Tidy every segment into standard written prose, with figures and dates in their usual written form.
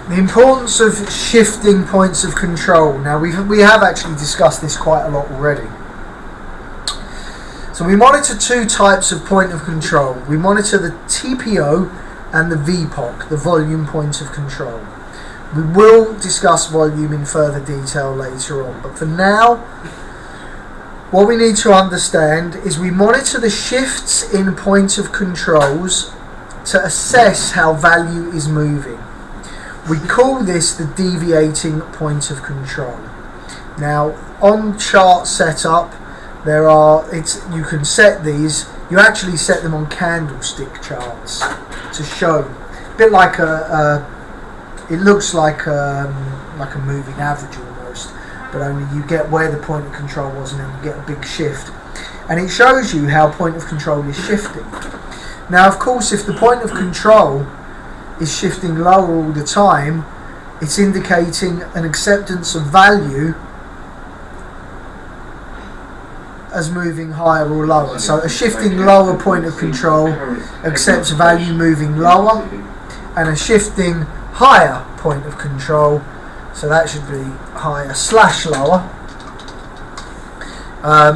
The importance of shifting points of control. Now we have actually discussed this quite a lot already. So we monitor two types of point of control. We monitor the TPO and the VPOC, the volume point of control. We will discuss volume in further detail later on, but for now, what we need to understand is we monitor the shifts in point of controls to assess how value is moving. We call this the deviating point of control. Now, on chart setup, you can set these. You actually set them on candlestick charts to show, a bit like it looks like a moving average almost, but only you get where the point of control was, and then you get a big shift, and it shows you how point of control is shifting. Now, of course, if the point of control is shifting lower all the time, it's indicating an acceptance of value as moving higher or lower. So a shifting lower point of control accepts value moving lower, and a shifting higher point of control, so that should be higher / lower,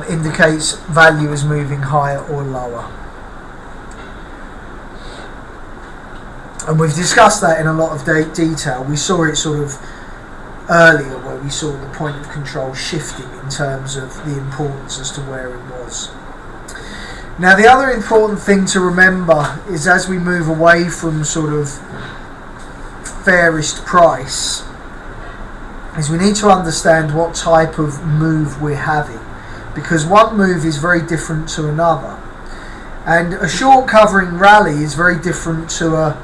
indicates value is moving higher or lower. And we've discussed that in a lot of detail. We saw it sort of earlier where we saw the point of control shifting in terms of the importance as to where it was. Now, the other important thing to remember is, as we move away from sort of fairest price, is we need to understand what type of move we're having, because one move is very different to another, and a short covering rally is very different to a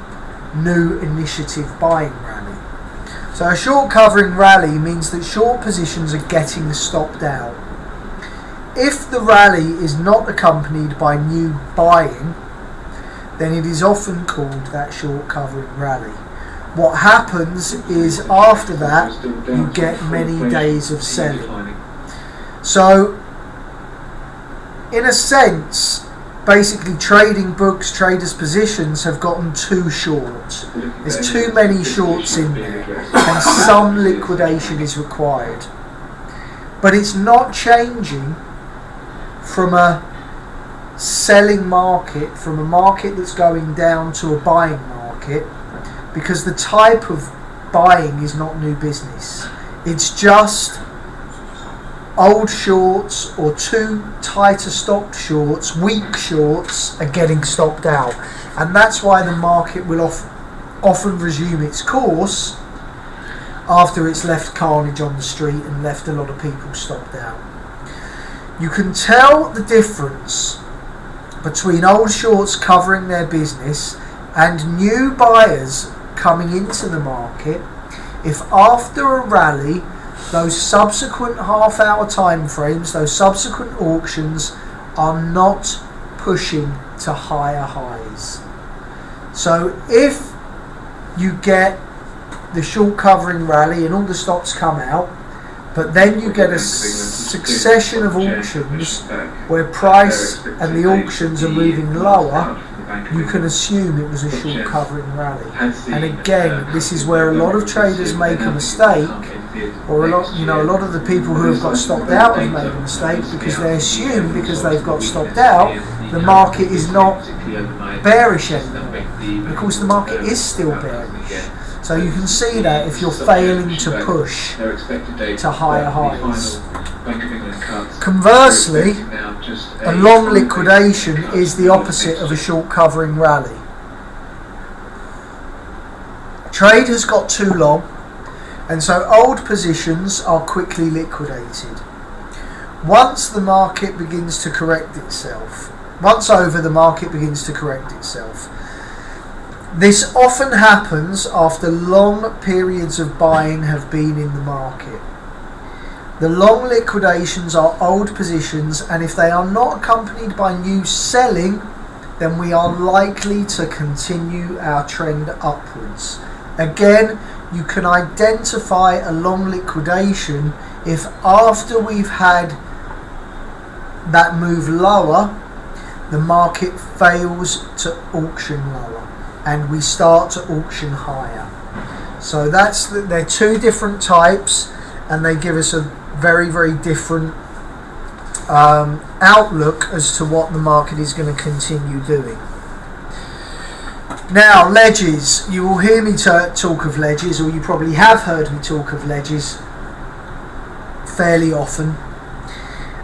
new initiative buying rally. So a short covering rally means that short positions are getting stopped out. If the rally is not accompanied by new buying, then it is often called that short covering rally. What happens is, after that, you get many days of selling. So, in a sense, basically trading books, traders' positions have gotten too short. There's too many shorts in there, and some liquidation is required. But it's not changing from a selling market, from a market that's going down to a buying market, because the type of buying is not new business. It's just old shorts or too tighter stopped shorts, weak shorts, are getting stopped out, and that's why the market will often resume its course after it's left carnage on the street and left a lot of people stopped out. You can tell the difference between old shorts covering their business and new buyers coming into the market if, after a rally, those subsequent half-hour time frames, those subsequent auctions, are not pushing to higher highs. So if you get the short covering rally and all the stocks come out, but then you get a succession of auctions where price and the auctions are moving lower, you can assume it was a short covering rally. And again, this is where a lot of traders make a mistake, or a lot of the people who have got stopped out have made a mistake, because they assume because they've got stopped out, the market is not bearish anymore. Of course, the market is still bearish. So you can see that if you're failing to push to higher highs. Conversely, a long liquidation is the opposite of a short covering rally. Trade has got too long, and so old positions are quickly liquidated. Once the market begins to correct itself, the market begins to correct itself. This often happens after long periods of buying have been in the market. The long liquidations are old positions, and if they are not accompanied by new selling, then we are likely to continue our trend upwards. Again, you can identify a long liquidation if, after we've had that move lower, the market fails to auction lower and we start to auction higher. So they're two different types, and they give us a very, very different outlook as to what the market is going to continue doing. Now, ledges. You will hear me talk of ledges, or you probably have heard me talk of ledges fairly often.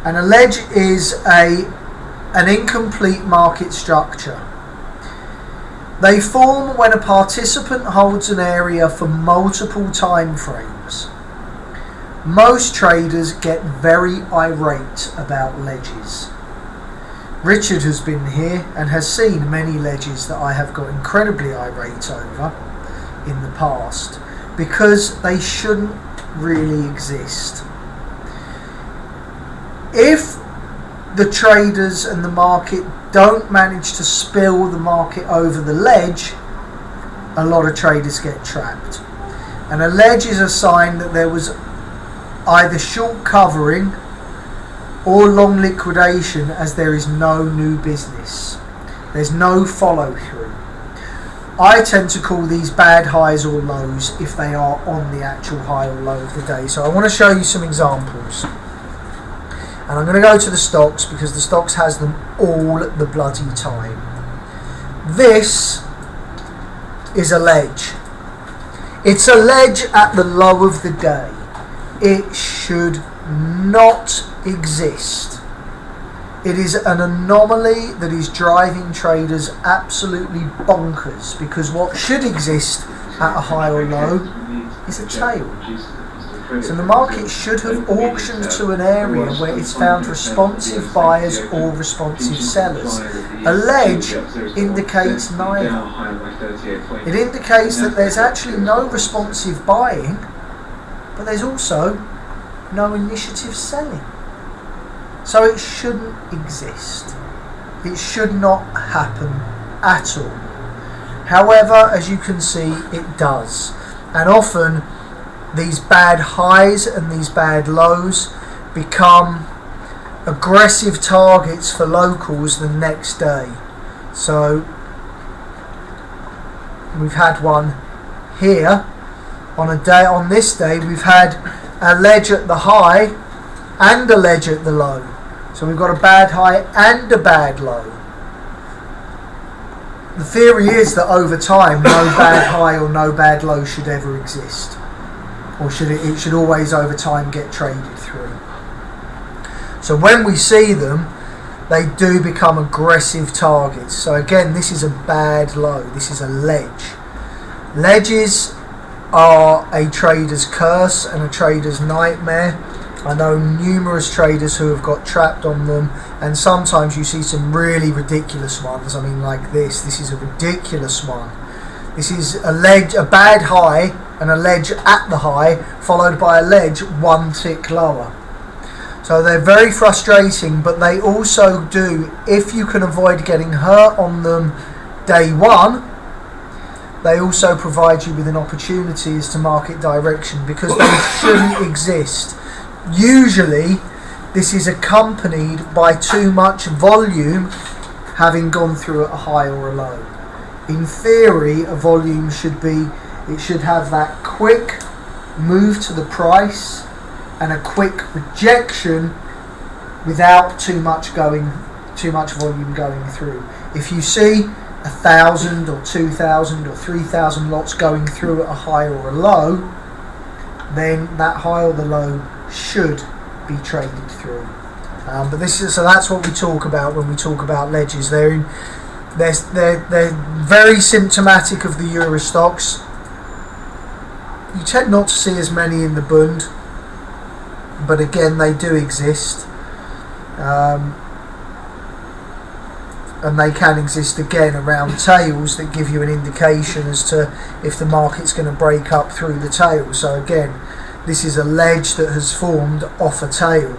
And a ledge is an incomplete market structure. They form when a participant holds an area for multiple time frames. Most traders get very irate about ledges. Richard has been here and has seen many ledges that I have got incredibly irate over in the past, because they shouldn't really exist. If the traders and the market don't manage to spill the market over the ledge, a lot of traders get trapped. And a ledge is a sign that there was either short covering or long liquidation, as there is no new business. There's no follow through. I tend to call these bad highs or lows if they are on the actual high or low of the day. So I want to show you some examples. And I'm going to go to the stocks, because the stocks has them all the bloody time. This is a ledge. It's a ledge at the low of the day. It should not exist. It is an anomaly that is driving traders absolutely bonkers, because what should exist at a high or low is a tail. So the market should have auctioned to an area where it's found responsive buyers or responsive sellers. A ledge indicates neither. It indicates that there's actually no responsive buying, but there's also no initiative selling. So it shouldn't exist. It should not happen at all. However, as you can see, it does. And often these bad highs and these bad lows become aggressive targets for locals the next day. So we've had one here on this day. We've had a ledge at the high and a ledge at the low. So we've got a bad high and a bad low. The theory is that over time no bad high or no bad low should ever exist, or it should always over time get traded through. So when we see them, they do become aggressive targets. So again, this is a bad low. This is a ledge. Ledges are a trader's curse and a trader's nightmare. I know numerous traders who have got trapped on them, and sometimes you see some really ridiculous ones. I mean, like this. This is a ridiculous one. This is a ledge, a bad high, and a ledge at the high, followed by a ledge one tick lower. So they're very frustrating, but they also do, if you can avoid getting hurt on them day one, they also provide you with an opportunity as to market direction, because they shouldn't exist. Usually this is accompanied by too much volume having gone through at a high or a low. In theory, a volume should have that quick move to the price and a quick rejection without too much volume going through. If you see 1,000 or 2,000 or 3,000 lots going through at a high or a low, then that high or the low should be traded through. But that's what we talk about when we talk about ledges. They're very symptomatic of the Euro stocks. You tend not to see as many in the Bund, but again, they do exist. And they can exist again around tails that give you an indication as to if the market's going to break up through the tail. So again, this is a ledge that has formed off a tail.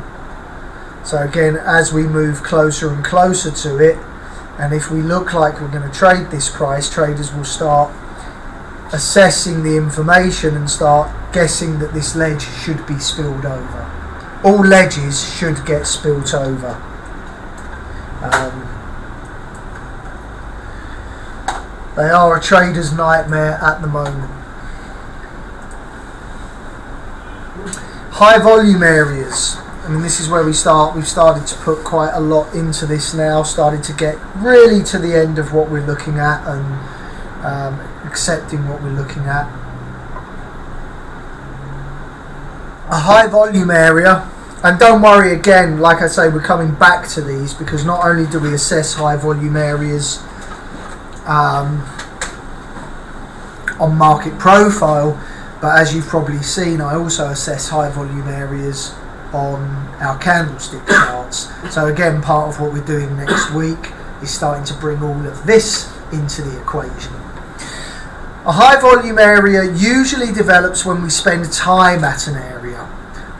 So again, as we move closer and closer to it, and if we look like we're going to trade this price, traders will start assessing the information and start guessing that this ledge should be spilled over. All ledges should get spilt over. They are a trader's nightmare at the moment. High volume areas. I mean, this is where we start. We've started to put quite a lot into this now, started to get really to the end of what we're looking at and accepting what we're looking at. A high volume area, and don't worry, again, like I say, we're coming back to these because not only do we assess high volume areas on market profile, but as you've probably seen, I also assess high volume areas on our candlestick charts. So again, part of what we're doing next week is starting to bring all of this into the equation. A high volume area usually develops when we spend time at an area.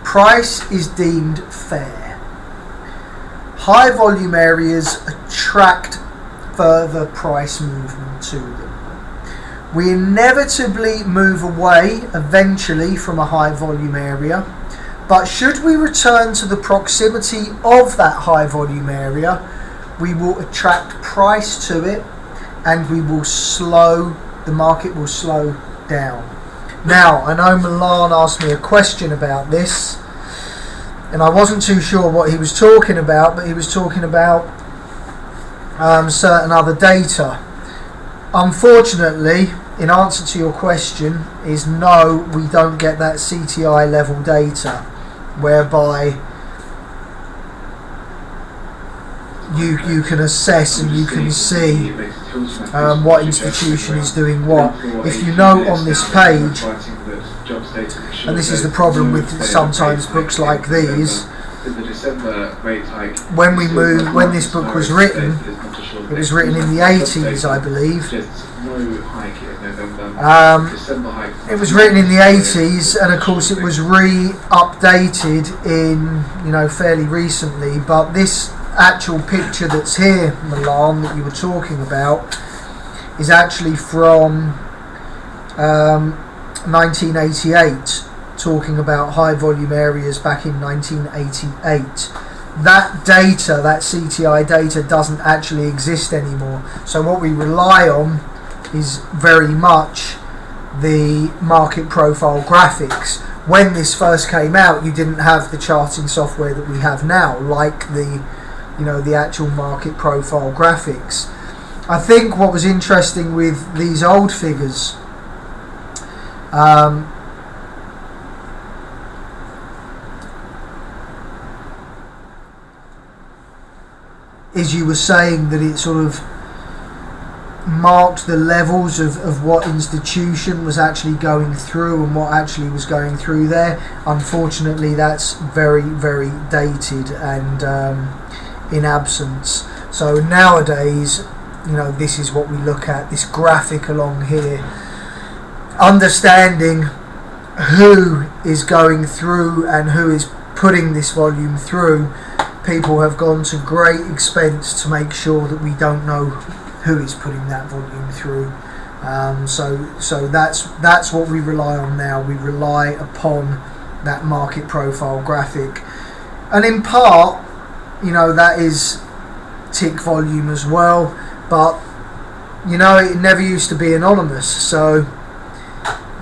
Price is deemed fair. High volume areas attract further price movement to them. We inevitably move away eventually from a high volume area, but should we return to the proximity of that high volume area, we will attract price to it and the market will slow down. Now, I know Milan asked me a question about this, and I wasn't too sure what he was talking about, but he was talking about certain other data. Unfortunately, in answer to your question, is no, we don't get that CTI level data, whereby you can assess and you can see what institution is doing what. If you note on this page, and this is the problem with sometimes books like these, when this book was written, it was written in the 80s, I believe. It was written in the 80s, and of course it was re-updated in, fairly recently. But this actual picture that's here, Milan, that you were talking about, is actually from 1988, talking about high volume areas back in 1988. That data, that CTI data, doesn't actually exist anymore. So what we rely on is very much the market profile graphics. When this first came out, you didn't have the charting software that we have now, like the actual market profile graphics. I think what was interesting with these old figures, is you were saying that it sort of marked the levels of what institution was actually going through and what actually was going through there. Unfortunately, that's very, very dated and in absence. So nowadays, this is what we look at, this graphic along here, understanding who is going through and who is putting this volume through. People have gone to great expense to make sure that we don't know who is putting that volume through. So that's what we rely on now. We rely upon that market profile graphic, and in part, that is tick volume as well. But it never used to be anonymous. So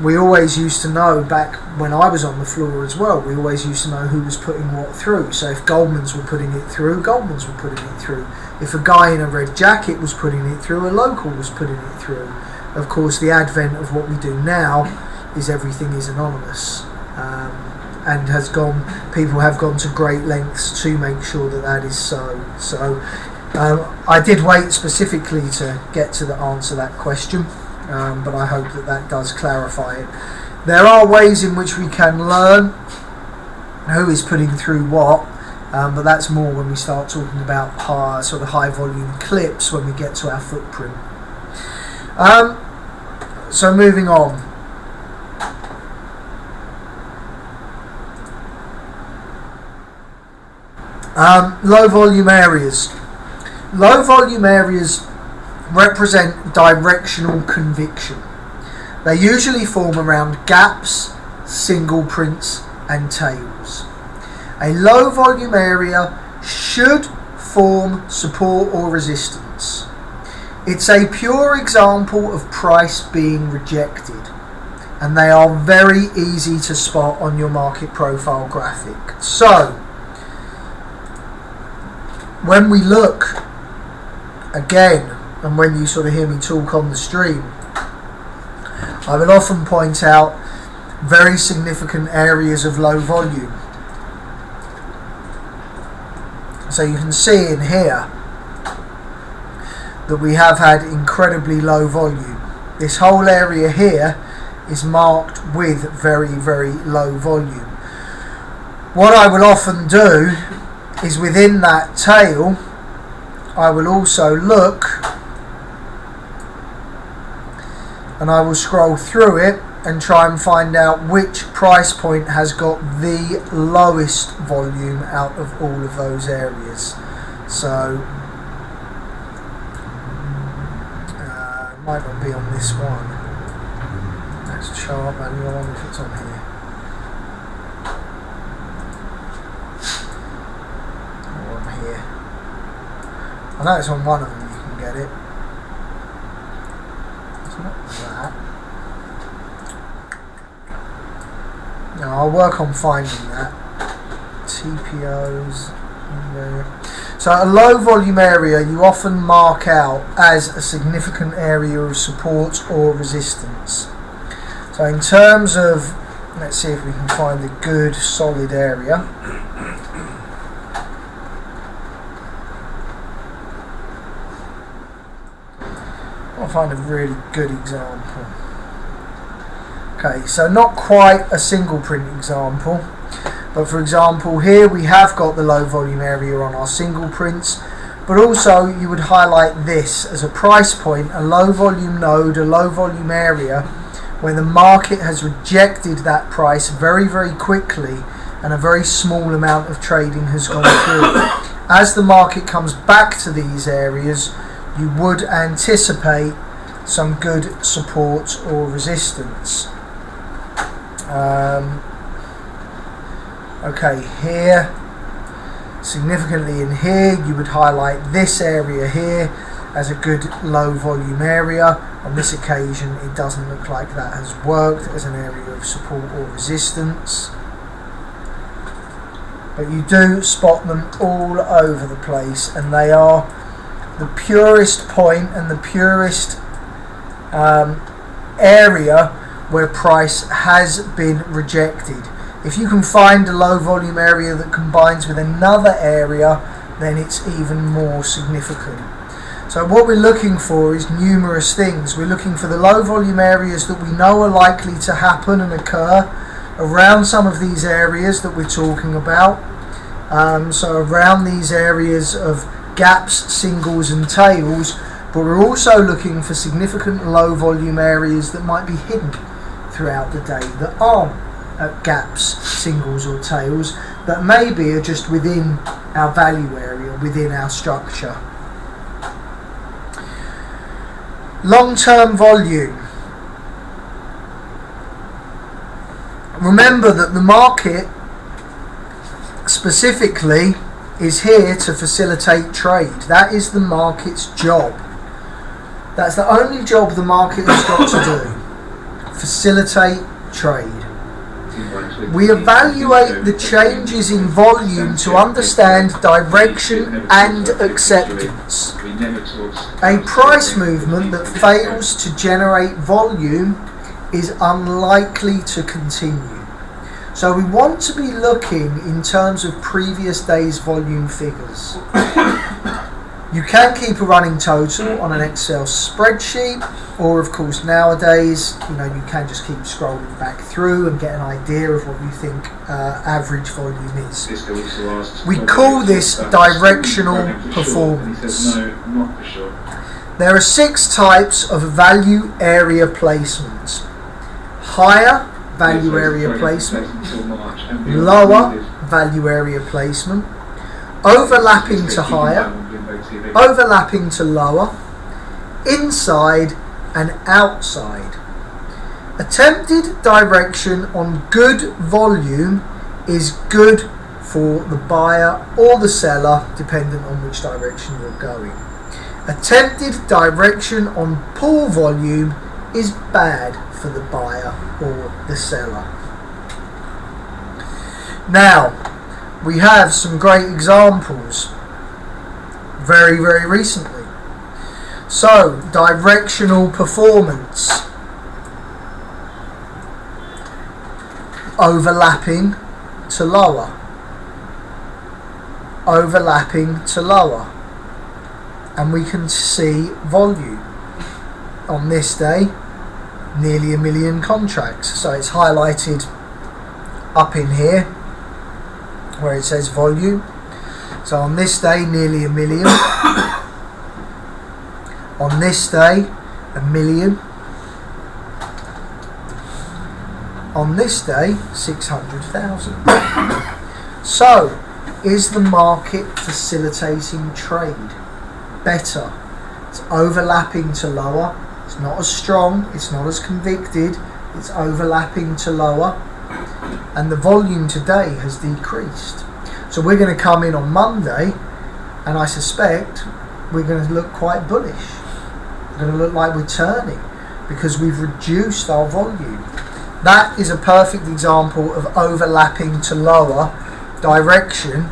we always used to know, back when I was on the floor as well, we always used to know who was putting what through. So if Goldman's were putting it through, Goldman's were putting it through. If a guy in a red jacket was putting it through, a local was putting it through. Of course, the advent of what we do now is everything is anonymous, and people have gone to great lengths to make sure that is so. So I did wait specifically to get to answer that question. But I hope that does clarify it. There are ways in which we can learn who is putting through what, but that's more when we start talking about high volume clips, when we get to our footprint. So moving on. Low volume areas. Low volume areas represent directional conviction. They usually form around gaps, single prints and tails. A low volume area should form support or resistance. It's a pure example of price being rejected. and they are very easy to spot on your market profile graphic. So when we look again, and when you sort of hear me talk on the stream, I will often point out very significant areas of low volume. So you can see in here that we have had incredibly low volume. This whole area here is marked with very, very low volume. What I will often do is within that tail, I will also look and I will scroll through it and try and find out which price point has got the lowest volume out of all of those areas. So it might not be on this one. That's chart value. I wonder if it's on here. Or on here. I know it's on one of them. You can get it. It's not that. No, I'll work on finding that. TPOs. So a low volume area you often mark out as a significant area of support or resistance. So in terms of, let's see if we can find a good solid area. I'll find a really good example. Okay, so not quite a single print example, but for example here we have got the low volume area on our single prints, but also you would highlight this as a price point, a low volume node, a low volume area where the market has rejected that price very, very quickly and a very small amount of trading has gone through. As the market comes back to these areas, you would anticipate some good support or resistance. Okay, here, significantly in here, you would highlight this area here as a good low volume area. On this occasion, it doesn't look like that has worked as an area of support or resistance. But you do spot them all over the place, and they are the purest point and the purest area where price has been rejected. If you can find a low volume area that combines with another area, then it's even more significant. So what we're looking for is numerous things. We're looking for the low volume areas that we know are likely to happen and occur around some of these areas that we're talking about. So around these areas of gaps, singles and tails, but we're also looking for significant low volume areas that might be hidden throughout the day that aren't at gaps, singles or tails, that maybe are just within our value area, within our structure. Long-term volume. Remember that the market specifically is here to facilitate trade. That is the market's job. That's the only job the market has got to do. Facilitate trade. We evaluate the changes in volume to understand direction and acceptance. A price movement that fails to generate volume is unlikely to continue. So we want to be looking in terms of previous days' volume figures. You can keep a running total on an Excel spreadsheet, or of course nowadays, you can just keep scrolling back through and get an idea of what you think average volume is. We call this directional performance. There are 6 types of value area placements. Higher value area placement, lower value area placement, overlapping to higher, overlapping to lower, inside and outside. Attempted direction on good volume is good for the buyer or the seller, depending on which direction you're going. Attempted direction on poor volume is bad for the buyer or the seller. Now, we have some great examples very, very recently. So, directional performance, overlapping to lower, overlapping to lower, and we can see volume on this day, nearly 1 million contracts. So it's highlighted up in here where it says volume. So on this day, nearly 1 million. On this day, 1 million. On this day, 600,000. So, is the market facilitating trade? Better. It's overlapping to lower. It's not as strong. It's not as convicted. It's overlapping to lower. And the volume today has decreased. So we're going to come in on Monday, and I suspect we're going to look quite bullish. We're going to look like we're turning because we've reduced our volume. That is a perfect example of overlapping to lower direction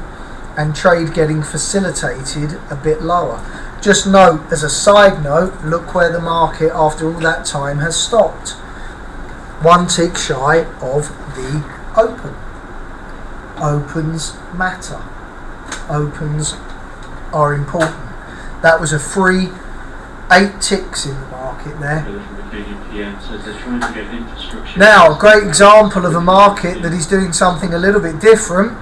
and trade getting facilitated a bit lower. Just note, as a side note, look where the market after all that time has stopped. 1 tick shy of the open. Opens matter. Opens are important. That was a free 8 ticks in the market there. Now, a great example of a market that is doing something a little bit different.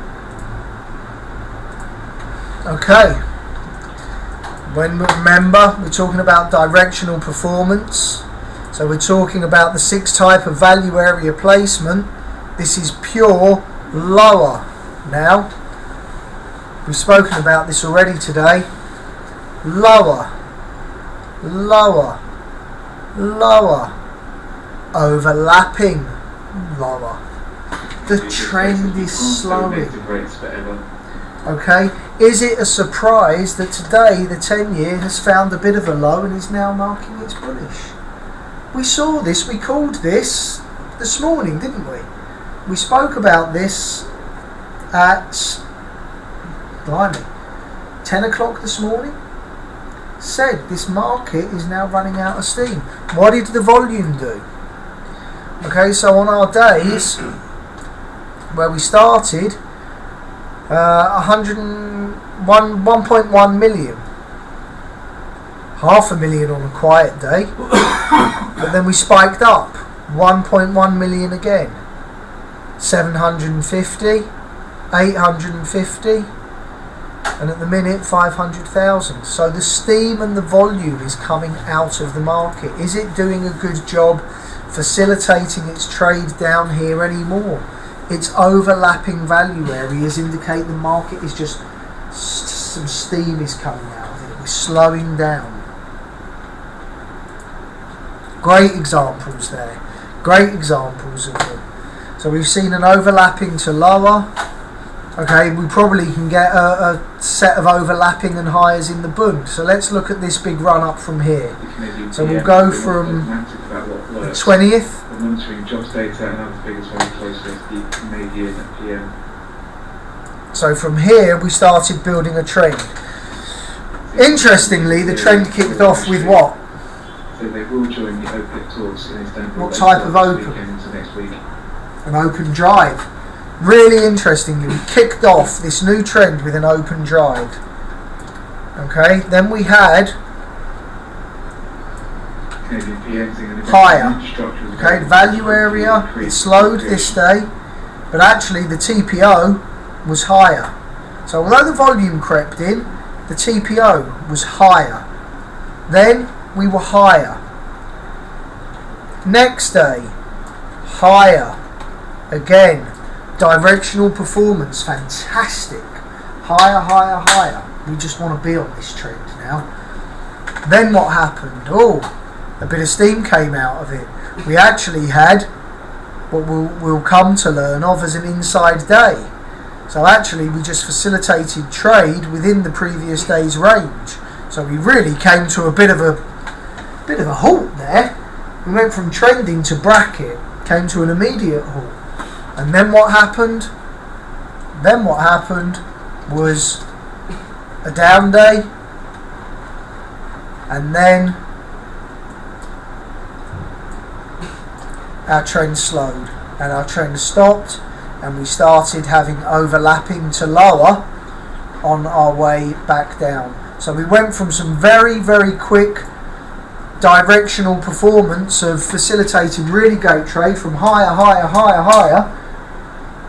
Okay. When remember, we're talking about directional performance. So we're talking about the 6 type of value area placement. This is pure lower. Now, we've spoken about this already today. Lower, lower, lower, overlapping lower. The trend is slowing. Okay, is it a surprise that today the 10-year has found a bit of a low and is now marking its bullish? We saw this, we called this morning, didn't we? We spoke about this at, blimey, 10 o'clock this morning. Said this market is now running out of steam. What did the volume do? Okay, so on our days where we started, 1.1 million, 500,000 on a quiet day, but then we spiked up 1.1 million again, 750, 850, and at the minute 500,000. So the steam and the volume is coming out of the market. Is it doing a good job facilitating its trade down here anymore? Its overlapping value areas indicate the market is just, some steam is coming out of it. We're slowing down. Great examples there. Great examples of them. So we've seen an overlapping to lower. Okay, we probably can get a set of overlapping and highs in the Bund. So let's look at this big run up from here. So we'll go from the 20th. Monitoring jobs data and other figures very closely as the Canadian PM. So from here we started building a trend. Interestingly, the trend kicked off with what? So they will join the OPEC talks in Istanbul. What type of open? Into next week. An open drive. Really interestingly, we kicked off this new trend with an open drive. Okay, then we had higher. Okay, value area, it slowed this day, but actually the TPO was higher. So although the volume crept in, the TPO was higher. Then we were higher. Next day, higher. Again, directional performance, fantastic. Higher, higher, higher. We just want to be on this trend now. Then what happened? Oh, a bit of steam came out of it. We actually had what we'll come to learn of as an inside day. So actually we just facilitated trade within the previous day's range. So we really came to a bit of a halt there. We went from trending to bracket, came to an immediate halt. And then what happened? Then what happened was a down day, and then our trend slowed and our trend stopped, and we started having overlapping to lower on our way back down. So we went from some very, very quick directional performance of facilitating really great trade from higher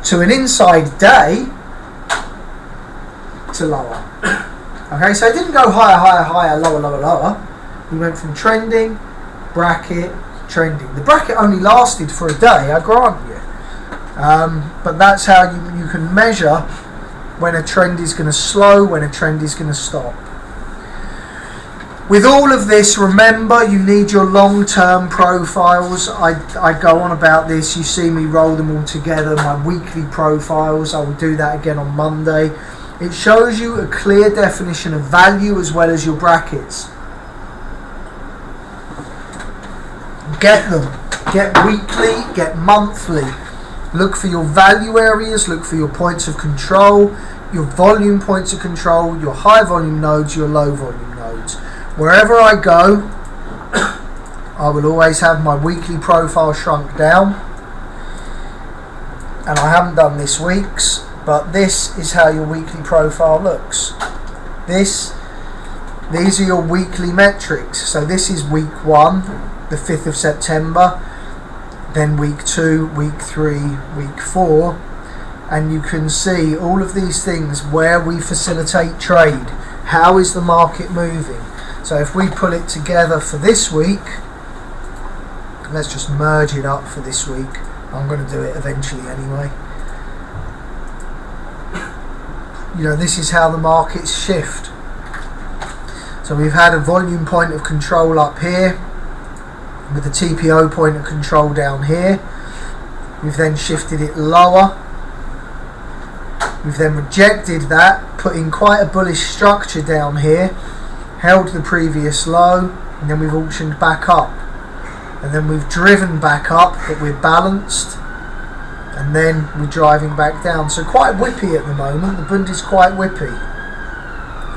to an inside day to lower. Okay, so it didn't go higher, lower. We went from trending, bracket, trending. The bracket only lasted for a day, I grant you. But that's how you can measure when a trend is going to slow, when a trend is going to stop. With all of this, remember, you need your long-term profiles. I go on about this. You see me roll them all together, my weekly profiles. I will do that again on Monday. It shows you a clear definition of value as well as your brackets. Get them. Get weekly, get monthly. Look for your value areas, look for your points of control, your volume points of control, your high volume nodes, your low volume nodes. Wherever I go, I will always have my weekly profile shrunk down. And I haven't done this week's, but this is how your weekly profile looks. These are your weekly metrics. So this is week 1, the 5th of September, then week 2, week 3, week 4, and you can see all of these things where we facilitate trade. How is the market moving? So if we pull it together for this week, let's just merge it up for this week. I'm going to do it eventually anyway. You know, this is how the markets shift. So we've had a volume point of control up here, with the TPO point of control down here. We've then shifted it lower. We've then rejected that, put in quite a bullish structure down here, held the previous low, and then we've auctioned back up. And then we've driven back up, but we're balanced. And then we're driving back down. So quite whippy at the moment. The Bund is quite whippy.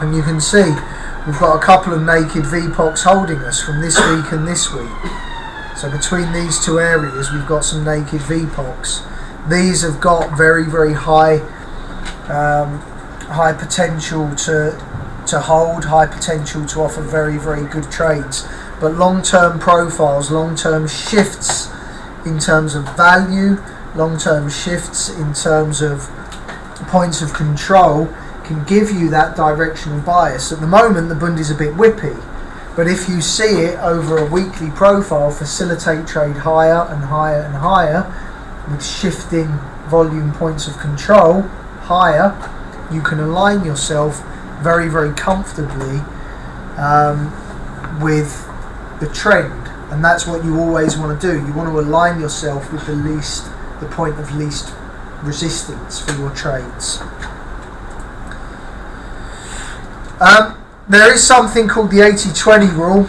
And you can see we've got a couple of naked VPOCs holding us from this week and this week. So between these two areas, we've got some naked VPOCs. These have got very, very high potential to hold, high potential to offer very, very good trades. But long-term profiles, long-term shifts in terms of value, long-term shifts in terms of points of control can give you that directional bias. At the moment, the Bund is a bit whippy, but if you see it over a weekly profile, facilitate trade higher and higher and higher with shifting volume points of control higher, you can align yourself very, very comfortably with the trend, and that's what you always want to do. You want to align yourself with the point of least resistance for your trades. There is something called the 80-20 rule.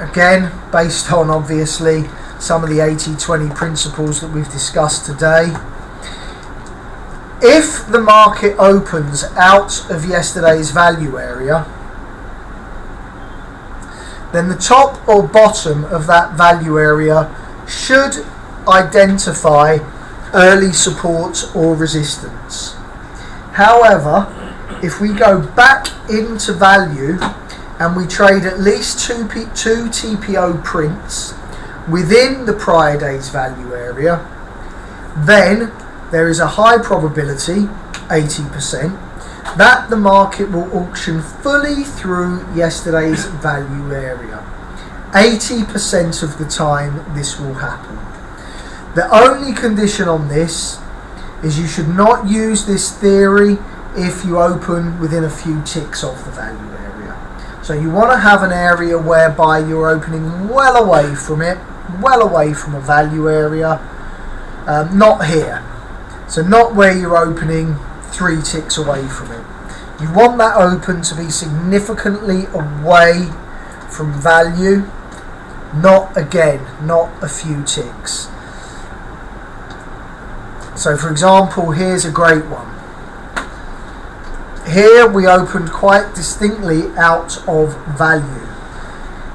Again, based on obviously some of the 80-20 principles that we've discussed today. If the market opens out of yesterday's value area, then the top or bottom of that value area should identify early support or resistance. However, if we go back into value and we trade at least two TPO prints within the prior day's value area, then there is a high probability, 80%, that the market will auction fully through yesterday's value area. 80% of the time this will happen. The only condition on this is you should not use this theory if you open within a few ticks of the value area. So you want to have an area whereby you're opening well away from it, well away from a value area, not here. So not where you're opening 3 ticks away from it. You want that open to be significantly away from value, not a few ticks. So for example, here's a great one. Here we opened quite distinctly out of value.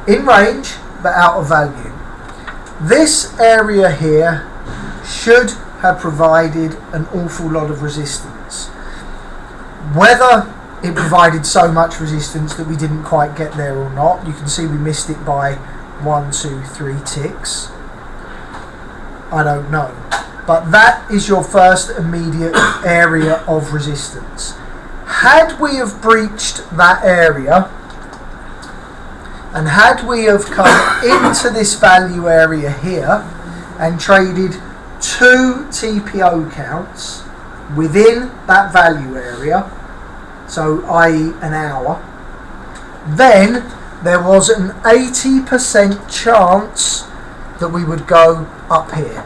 In range, but out of value. This area here should have provided an awful lot of resistance. Whether it provided so much resistance that we didn't quite get there or not, you can see we missed it by 1, 2, 3 ticks. I don't know. But that is your first immediate area of resistance. Had we have breached that area, and had we have come into this value area here and traded 2 TPO counts within that value area, so i.e. an hour, then there was an 80% chance that we would go up here.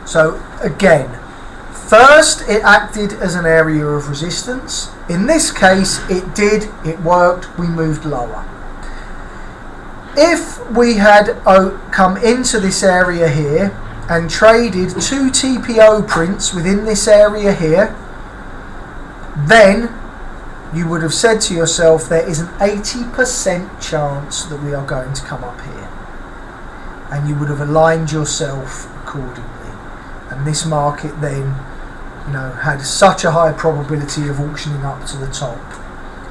So again, first it acted as an area of resistance. In this case it did, it worked, we moved lower. If we had come into this area here and traded 2 TPO prints within this area here, then you would have said to yourself there is an 80% chance that we are going to come up here, and you would have aligned yourself accordingly. And this market then, had such a high probability of auctioning up to the top.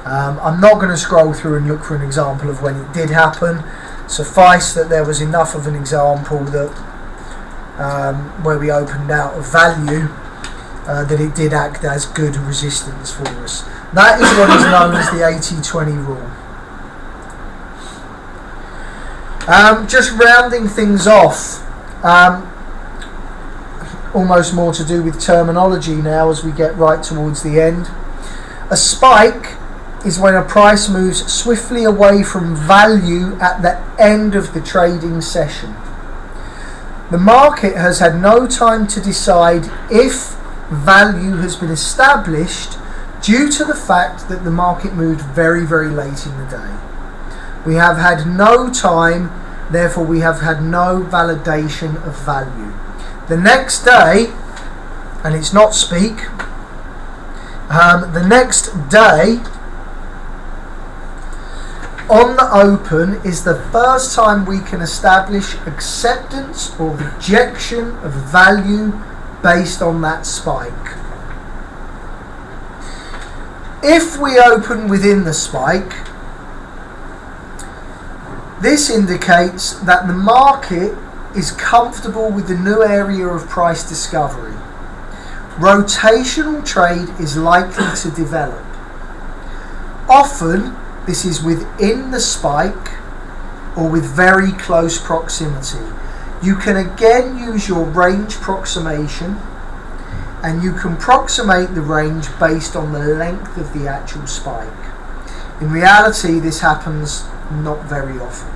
I'm not going to scroll through and look for an example of when it did happen. Suffice that there was enough of an example that where we opened out of value that it did act as good resistance for us. That is what is known as the 80-20 rule. Just rounding things off, almost more to do with terminology now as we get right towards the end. A spike is when a price moves swiftly away from value at the end of the trading session. The market has had no time to decide if value has been established due to the fact that the market moved very, very late in the day. We have had no time, therefore we have had no validation of value. The next day, and it's not speak, the next day on the open is the first time we can establish acceptance or rejection of value based on that spike. If we open within the spike, this indicates that the market is comfortable with the new area of price discovery. Rotational trade is likely to develop. Often this is within the spike or with very close proximity. You can again use your range approximation, and you can approximate the range based on the length of the actual spike. In reality, this happens not very often.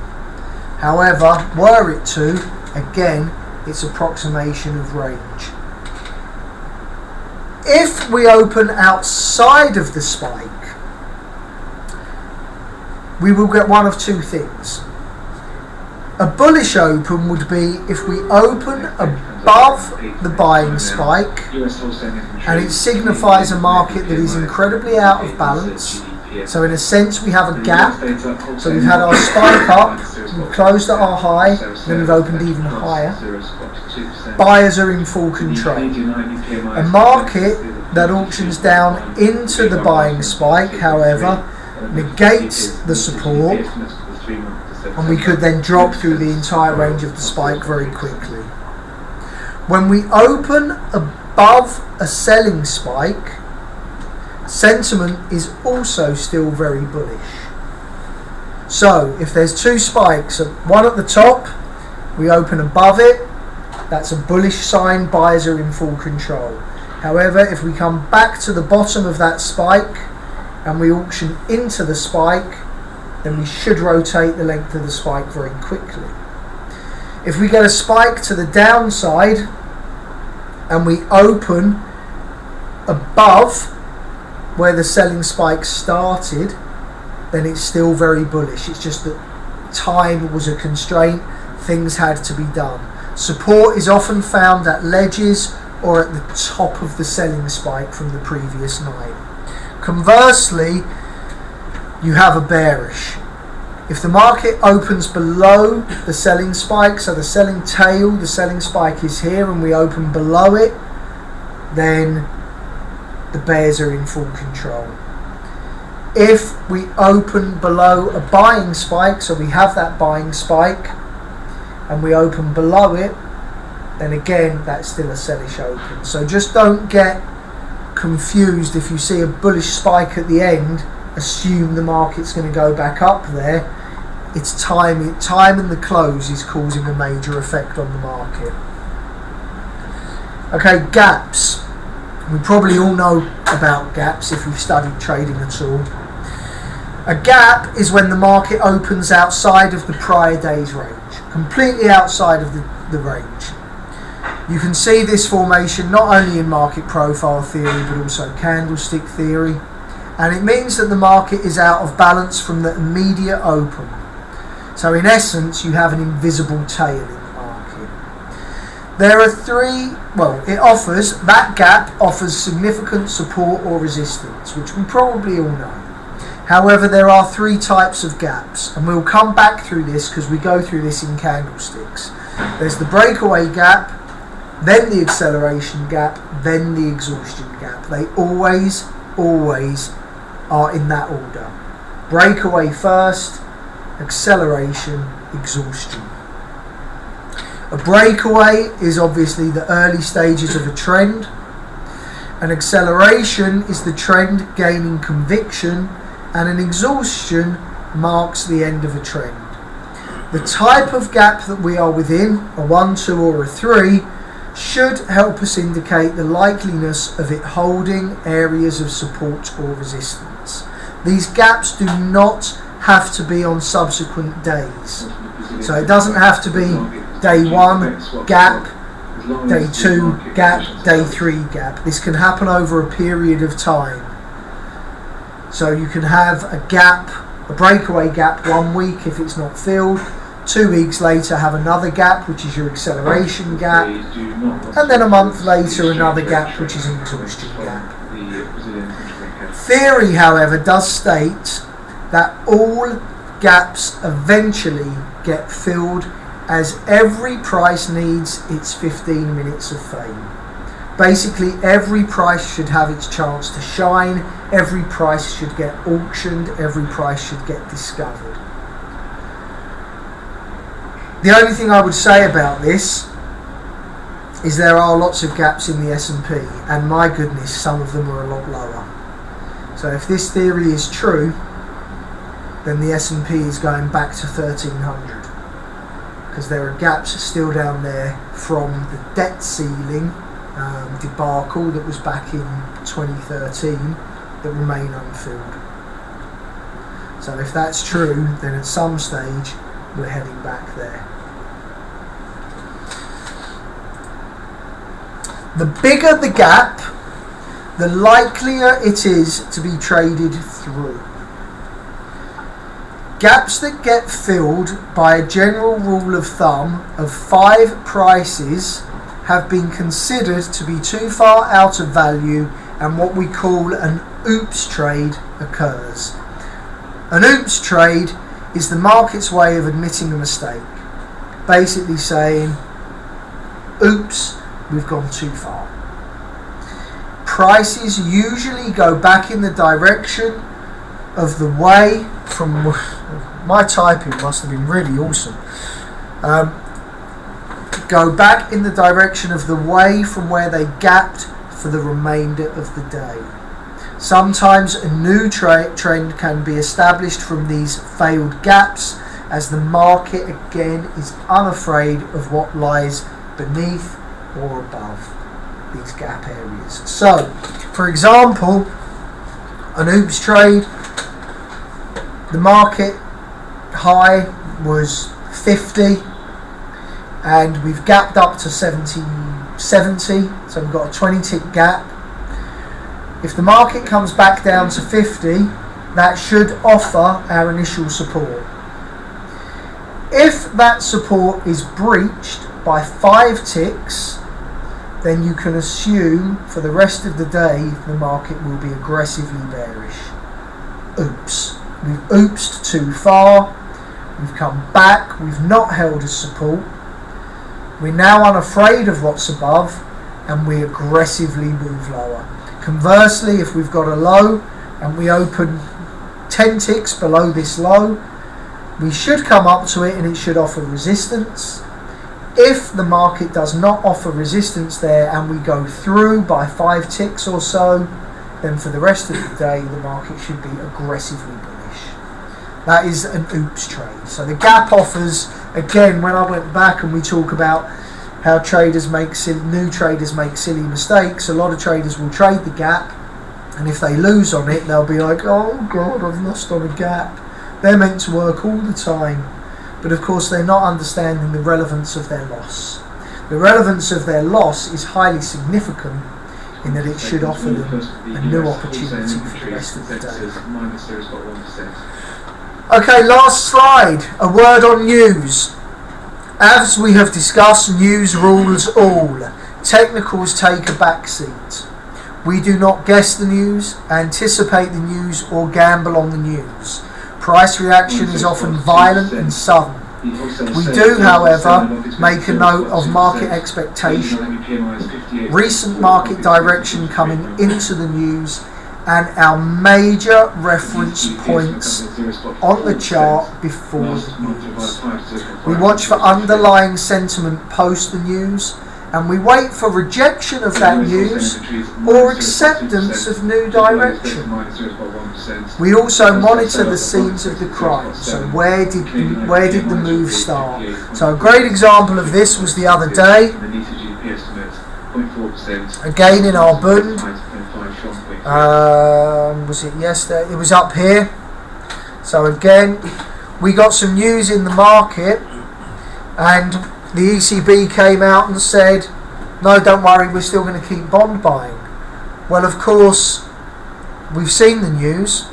However, were it to, again, it's approximation of range. If we open outside of the spike, we will get one of two things. A bullish open would be if we open above the buying spike and it signifies a market that is incredibly out of balance. So in a sense we have a gap. So we've had our spike up, we've closed at our high, then we've opened even higher. Buyers are in full control. A market that auctions down into the buying spike, however, negates the support, and we could then drop through the entire range of the spike very quickly. When we open above a selling spike, sentiment is also still very bullish. So if there's two spikes, one at the top, we open above it, that's a bullish sign, buyers are in full control. However, if we come back to the bottom of that spike and we auction into the spike, then we should rotate the length of the spike very quickly. If we get a spike to the downside and we open above where the selling spike started, then it's still very bullish. It's just that time was a constraint, things had to be done. Support is often found at ledges or at the top of the selling spike from the previous night. Conversely, you have a bearish. If the market opens below the selling spike, so the selling tail, the selling spike is here, and we open below it, then the bears are in full control. If we open below a buying spike, so we have that buying spike, and we open below it, then again that's still a sellish open. So just don't get confused. If you see a bullish spike at the end, assume the market's going to go back up there. It's time and the close is causing a major effect on the market. Okay, gaps. We probably all know about gaps if you've studied trading at all. A gap is when the market opens outside of the prior day's range, completely outside of the range. You can see this formation not only in market profile theory but also candlestick theory, and it means that the market is out of balance from the immediate open. So in essence, you have an invisible tail in the market. There are that gap offers significant support or resistance, which we probably all know. However, there are three types of gaps, and we'll come back through this because we go through this in candlesticks. There's the breakaway gap, then the acceleration gap, then the exhaustion gap. They always are in that order. Breakaway first, acceleration, exhaustion. A breakaway is obviously the early stages of a trend. An acceleration is the trend gaining conviction, and an exhaustion marks the end of a trend. The type of gap that we are within, a 1, 2 or a 3, should help us indicate the likeliness of it holding areas of support or resistance. These gaps do not have to be on subsequent days. So it doesn't have to be day 1 gap, day 2 gap, day 3 gap. This can happen over a period of time. So you can have a gap, a breakaway gap 1 week if it's not filled, 2 weeks later have another gap which is your acceleration gap, and then a month later another gap which is an exhaustion gap. Theory, however, does state that all gaps eventually get filled, as every price needs its 15 minutes of fame. Basically, every price should have its chance to shine, every price should get auctioned, every price should get discovered. The only thing I would say about this is there are lots of gaps in the S&P, and my goodness, some of them are a lot lower. So if this theory is true, then the S&P is going back to 1300, because there are gaps still down there from the debt ceiling debacle that was back in 2013 that remain unfilled. So if that's true, then at some stage we're heading back there. The bigger the gap, the likelier it is to be traded through. Gaps that get filled by a general rule of thumb of 5 prices have been considered to be too far out of value, and what we call an oops trade occurs. An oops trade is the market's way of admitting a mistake, basically saying, oops, we've gone too far. Prices usually go back in the direction of the way from... My typing must have been really awesome. Go back in the direction of the way from where they gapped for the remainder of the day. Sometimes a new trend can be established from these failed gaps, as the market again is unafraid of what lies beneath or above these gap areas. So, for example, an oops trade, the market high was 50 and we've gapped up to 70, so we've got a 20 tick gap. If the market comes back down to 50, that should offer our initial support. If that support is breached by 5 ticks, then you can assume for the rest of the day the market will be aggressively bearish. Oops. We've oopsed too far. We've come back. We've not held as support. We're now unafraid of what's above, and we aggressively move lower. Conversely, if we've got a low and we open 10 ticks below this low, we should come up to it and it should offer resistance. If the market does not offer resistance there and we go through by 5 ticks or so, then for the rest of the day the market should be aggressively bullish. That is an oops trade. So the gap offers, again, when I went back and we talk about how new traders make silly mistakes, a lot of traders will trade the gap, and if they lose on it they'll be like, oh god, I've lost on a gap. They're meant to work all the time, but of course they're not understanding the relevance of their loss. The relevance of their loss is highly significant in that it should offer them a new opportunity for the rest of the day. Okay, last slide, a word on news. As we have discussed, news rules all. Technicals take a back seat. We do not guess the news, anticipate the news, or gamble on the news. Price reaction is often violent and sudden. We do, however, make a note of market expectation, recent market direction coming into the news, and our major reference points on the chart before the news. We watch for underlying sentiment post the news, and we wait for rejection of that news or acceptance of new direction. We also monitor the scenes of the crime. So where did the move start? So a great example of this was the other day. Again in our Bund. Was it yesterday? It was up here. So again, we got some news in the market, and the ECB came out and said, no, don't worry, we're still going to keep bond buying. Well, of course, we've seen the news.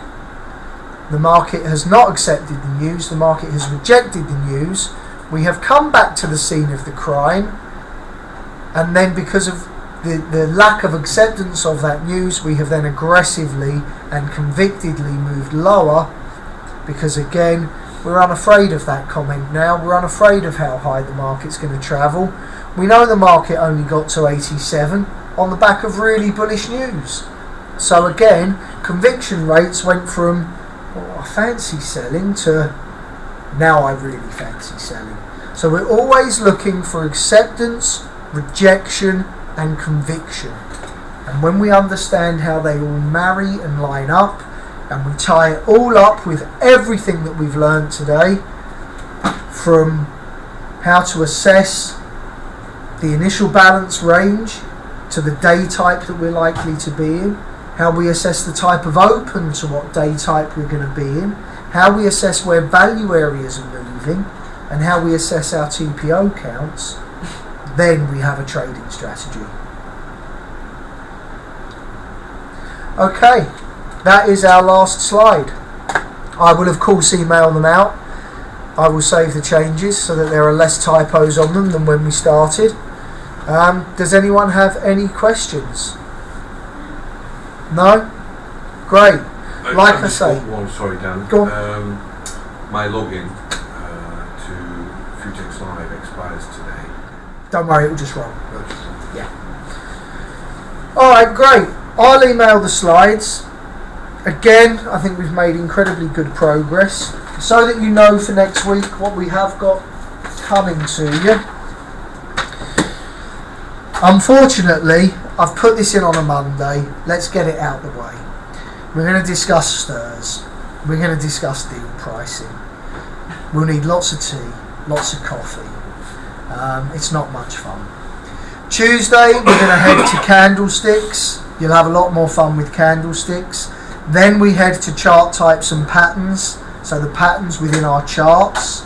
The market has not accepted the news. The market has rejected the news. We have come back to the scene of the crime, and then because of the lack of acceptance of that news, we have then aggressively and convictedly moved lower, because again, we're unafraid of that comment now. We're unafraid of how high the market's going to travel. We know the market only got to 87 on the back of really bullish news. So again, conviction rates went from, oh, I fancy selling, to now I really fancy selling. So we're always looking for acceptance, rejection, and conviction. And when we understand how they all marry and line up, and we tie it all up with everything that we've learned today, from how to assess the initial balance range to the day type that we're likely to be in, how we assess the type of open to what day type we're going to be in, how we assess where value areas are moving, and how we assess our TPO counts, then we have a trading strategy. Okay, that is our last slide. I will of course email them out. I will save the changes so that there are less typos on them than when we started. Does anyone have any questions? No? Great. Like I say... Sorry, Dan. Go on. My login to Futex Live expires today. Don't worry, it will just roll. Yeah. Alright, great. I'll email the slides. Again, I think we've made incredibly good progress, so that you know for next week what we have got coming to you. Unfortunately, I've put this in on a Monday. Let's get it out the way. We're going to discuss stirs. We're going to discuss deal pricing. We'll need lots of tea, lots of coffee. It's not much fun. Tuesday, we're going to head to candlesticks. You'll have a lot more fun with candlesticks. Then we head to chart types and patterns, so the patterns within our charts.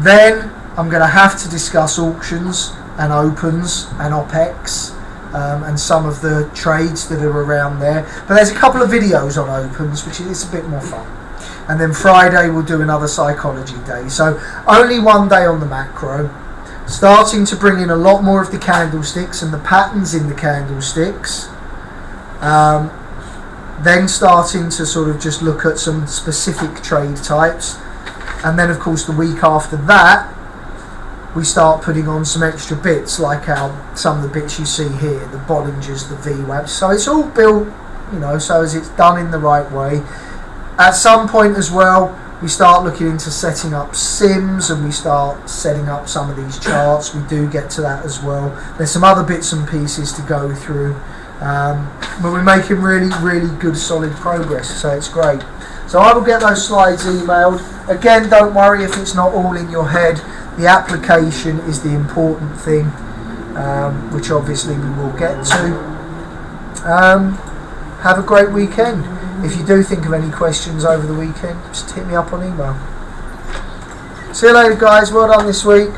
Then I'm going to have to discuss auctions and opens and OPEX, and some of the trades that are around there. But there's a couple of videos on Opens, which is a bit more fun. And then Friday we'll do another psychology day. So only one day on the macro. Starting to bring in a lot more of the candlesticks and the patterns in the candlesticks. Then starting to sort of just look at some specific trade types. And then of course the week after that, we start putting on some extra bits, like some of the bits you see here, the Bollingers, the VWAPs. So it's all built, so as it's done in the right way. At some point as well, we start looking into setting up sims, and we start setting up some of these charts. We do get to that as well. There's some other bits and pieces to go through, but we're making really, really good, solid progress. So it's great. So I will get those slides emailed. Again, don't worry if it's not all in your head. The application is the important thing, which obviously we will get to. Have a great weekend. If you do think of any questions over the weekend, just hit me up on email. See you later, guys. Well done this week.